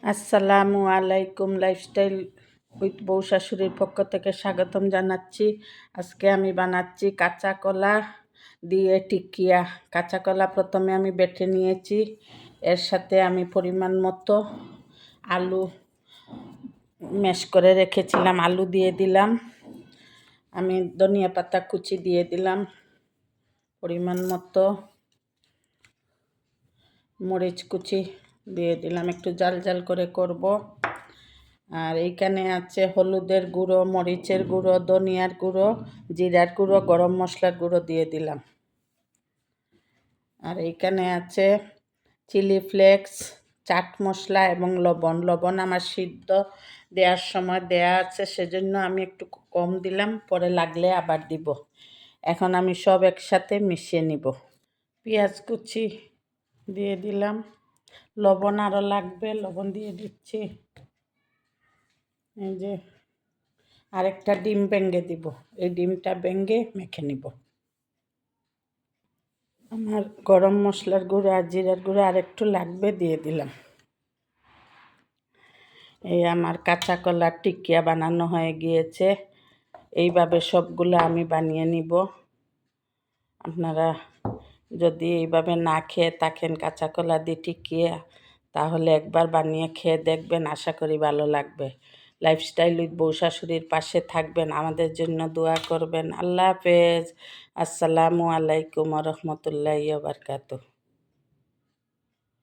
আসসালামু আলাইকুম, lifestyle with বউ শাশুড়ির পক্ষ থেকে স্বাগতম জানাচ্ছি। আজকে আমি বানাচ্ছি কাঁচা কলা দিয়ে টিকিয়া। কাঁচা কলা প্রথমে আমি বেটে নিয়েছি, এর সাথে আমি পরিমাণ মতো আলু ম্যাশ করে রেখেছিলাম, আলু দিয়ে দিলাম। আমি ধনিয়া পাতা কুচি দিয়ে দিলাম, পরিমাণ মতো মরিচ কুচি দিয়ে দিলাম, একটু জাল জাল করে করব। আর এইখানে আছে হলুদের গুঁড়ো, মরিচের গুঁড়ো, ধনিয়ার গুঁড়ো, জিরার গুঁড়ো, গরম মশলার গুঁড়ো দিয়ে দিলাম। আর এইখানে আছে চিলি ফ্লেক্স, চাট মশলা এবং লবণ। লবণ আমার সিদ্ধ দেওয়ার সময় দেয়া আছে, সেজন্য আমি একটু কম দিলাম, পরে লাগলে আবার দিব। এখন আমি সব একসাথে মিশিয়ে নিব। পেঁয়াজ কুচি দিয়ে দিলাম, লবণ আরও লাগবে, লবণ দিয়ে দিচ্ছি। এই যে আরেকটা ডিম ভেঙে দিব, এই ডিমটা ভেঙে মেখে নিব। আমার গরম মশলার গুঁড়ো আর জিরার গুঁড়ো আরেকটু লাগবে, দিয়ে দিলাম। এই আমার কাঁচা কলার টিকিয়া বানানো হয়ে গিয়েছে। এইভাবে সবগুলো আমি বানিয়ে নিব। আপনারা যদি এইভাবে না খেয়ে থাকেন কাঁচা কলা দিয়ে টিকিয়া, তাহলে একবার বানিয়ে খেয়ে দেখবেন, আশা করি ভালো লাগবে। লাইফস্টাইল উইথ বউ শাশুড়ির পাশে থাকবেন, আমাদের জন্য দোয়া করবেন। আল্লাহ হাফেজ। আসসালামু আলাইকুম ওয়া রাহমাতুল্লাহি ওয়া বারাকাতুহু।